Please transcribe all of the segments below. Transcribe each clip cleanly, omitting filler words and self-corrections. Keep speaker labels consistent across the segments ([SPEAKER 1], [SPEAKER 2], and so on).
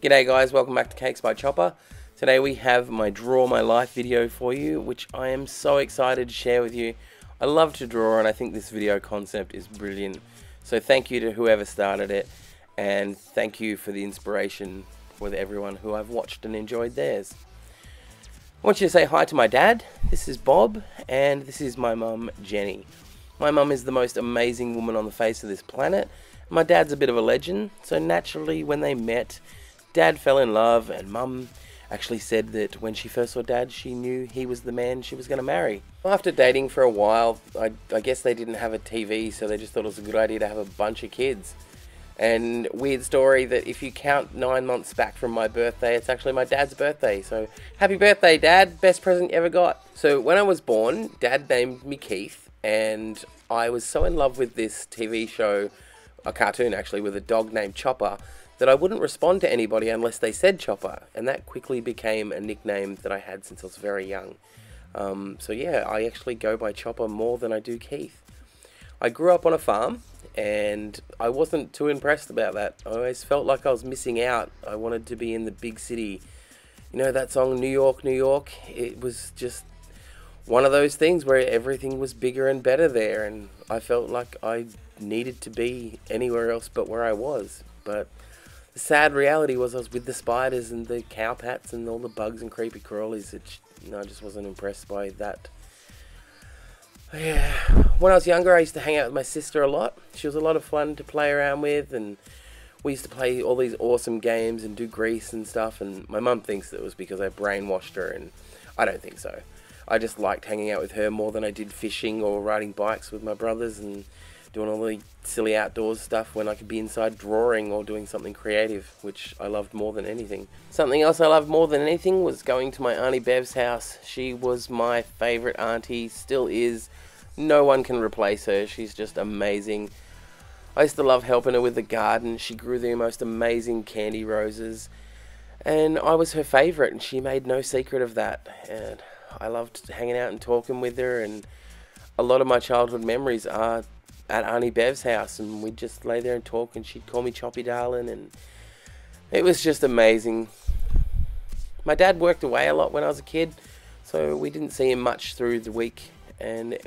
[SPEAKER 1] G'day guys, welcome back to Cakes by Chopper. Today we have my Draw My Life video for you, which I am so excited to share with you. I love to draw and I think this video concept is brilliant. So thank you to whoever started it, and thank you for the inspiration with everyone who I've watched and enjoyed theirs. I want you to say hi to my dad. This is Bob, and this is my mum, Jenny. My mum is the most amazing woman on the face of this planet. My dad's a bit of a legend, so naturally when they met, Dad fell in love, and Mum actually said that when she first saw Dad, she knew he was the man she was going to marry. After dating for a while, I guess they didn't have a TV, so they just thought it was a good idea to have a bunch of kids. And weird story that if you count 9 months back from my birthday, it's actually my dad's birthday. So happy birthday, Dad! Best present you ever got. So when I was born, Dad named me Keith, and I was so in love with this TV show, a cartoon actually, with a dog named Chopper, that I wouldn't respond to anybody unless they said Chopper, and that quickly became a nickname that I had since I was very young. So yeah, I actually go by Chopper more than I do Keith. I grew up on a farm, and I wasn't too impressed about that. I always felt like I was missing out. I wanted to be in the big city. You know that song, New York, New York? It was just one of those things where everything was bigger and better there, and I felt like I needed to be anywhere else but where I was. But the sad reality was I was with the spiders and the cowpats and all the bugs and creepy crawlies. I just wasn't impressed by that. Yeah. When I was younger, I used to hang out with my sister a lot. She was a lot of fun to play around with, and we used to play all these awesome games and do grease and stuff, and my mum thinks it was because I brainwashed her, and I don't think so. I just liked hanging out with her more than I did fishing or riding bikes with my brothers and doing all the silly outdoors stuff when I could be inside drawing or doing something creative, which I loved more than anything. Something else I loved more than anything was going to my Auntie Bev's house. She was my favourite auntie, still is. No one can replace her. She's just amazing. I used to love helping her with the garden. She grew the most amazing candy roses, and I was her favourite, and she made no secret of that. And I loved hanging out and talking with her, and a lot of my childhood memories are at Auntie Bev's house, and we'd just lay there and talk, and she'd call me Choppy darling, and it was just amazing. My dad worked away a lot when I was a kid, so we didn't see him much through the week, and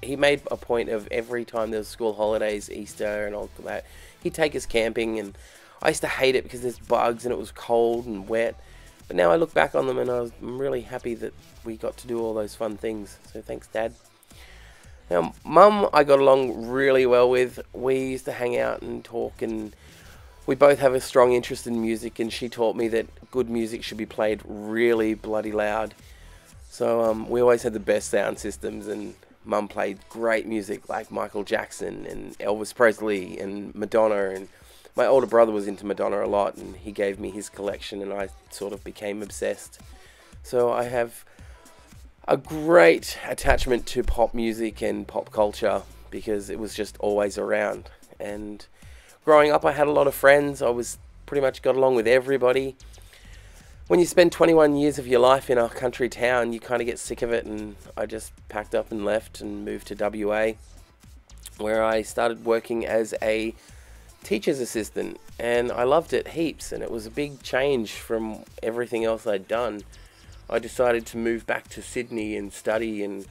[SPEAKER 1] he made a point of every time there was school holidays, Easter and all that, he'd take us camping, and I used to hate it because there's bugs and it was cold and wet, but now I look back on them and I'm really happy that we got to do all those fun things, so thanks, Dad. Now, Mum I got along really well with. We used to hang out and talk, and we both have a strong interest in music, and she taught me that good music should be played really bloody loud. So we always had the best sound systems, and Mum played great music like Michael Jackson and Elvis Presley and Madonna, and my older brother was into Madonna a lot, and he gave me his collection, and I sort of became obsessed. So I have a great attachment to pop music and pop culture because it was just always around. And growing up, I had a lot of friends. I was pretty much got along with everybody. When you spend 21 years of your life in a country town, you kind of get sick of it, and I just packed up and left and moved to WA, where I started working as a teacher's assistant, and I loved it heaps, and it was a big change from everything else I'd done. I decided to move back to Sydney and study and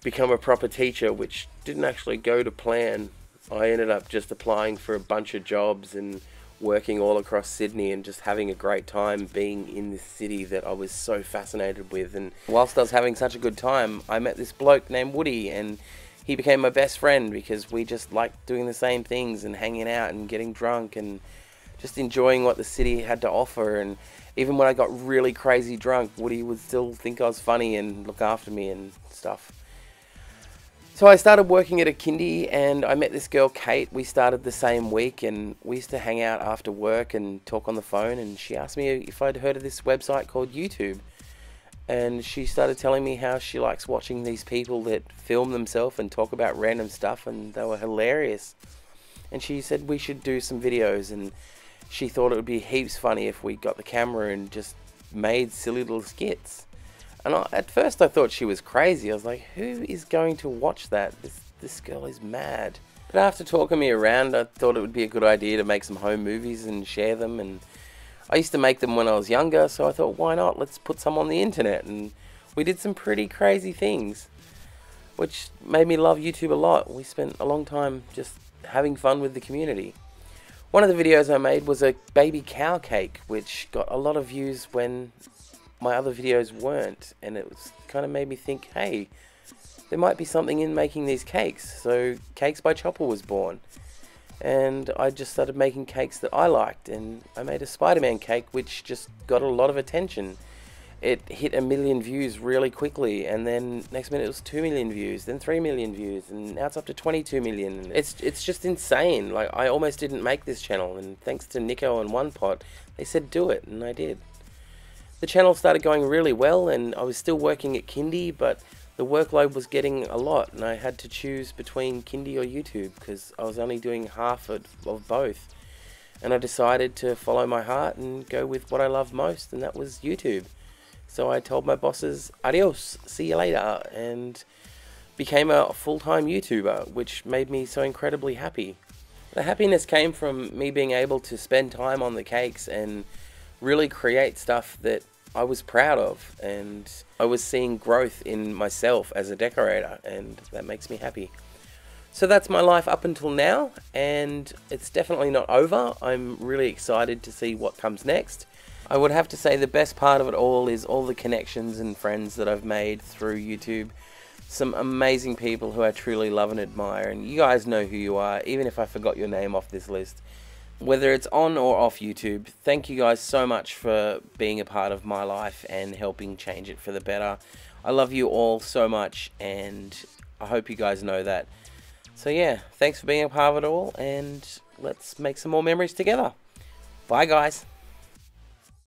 [SPEAKER 1] become a proper teacher, which didn't actually go to plan. I ended up just applying for a bunch of jobs and working all across Sydney and just having a great time being in this city that I was so fascinated with. And whilst I was having such a good time, I met this bloke named Woody, and he became my best friend because we just liked doing the same things and hanging out and getting drunk and just enjoying what the city had to offer. And even when I got really crazy drunk, Woody would still think I was funny and look after me and stuff. So I started working at a kindy, and I met this girl, Kate. We started the same week, and we used to hang out after work and talk on the phone, and she asked me if I'd heard of this website called YouTube. And she started telling me how she likes watching these people that film themselves and talk about random stuff, and they were hilarious. And she said we should do some videos, and she thought it would be heaps funny if we got the camera and just made silly little skits. And at first I thought she was crazy. I was like, who is going to watch that? This girl is mad. But after talking me around, I thought it would be a good idea to make some home movies and share them. And I used to make them when I was younger, so I thought, why not? Let's put some on the internet. And we did some pretty crazy things, which made me love YouTube a lot. We spent a long time just having fun with the community. One of the videos I made was a baby cow cake, which got a lot of views when my other videos weren't, and it was kind of made me think, hey, there might be something in making these cakes. So CakesByChoppA was born, and I just started making cakes that I liked, and I made a Spider-Man cake which just got a lot of attention. It hit 1 million views really quickly, and then next minute it was 2 million views, then 3 million views, and now it's up to 22 million. It's just insane. Like, I almost didn't make this channel, and thanks to Nico and One Pot, they said do it, and I did. The channel started going really well, and I was still working at kindy, but the workload was getting a lot, and I had to choose between kindy or YouTube because I was only doing half of both. And I decided to follow my heart and go with what I love most, and that was YouTube. So I told my bosses, adios, see you later, and became a full-time YouTuber, which made me so incredibly happy. The happiness came from me being able to spend time on the cakes and really create stuff that I was proud of, and I was seeing growth in myself as a decorator, and that makes me happy. So that's my life up until now, and it's definitely not over. I'm really excited to see what comes next. I would have to say the best part of it all is all the connections and friends that I've made through YouTube. Some amazing people who I truly love and admire, and you guys know who you are, even if I forgot your name off this list. Whether it's on or off YouTube, thank you guys so much for being a part of my life and helping change it for the better. I love you all so much, and I hope you guys know that. So yeah, thanks for being a part of it all, and let's make some more memories together. Bye guys.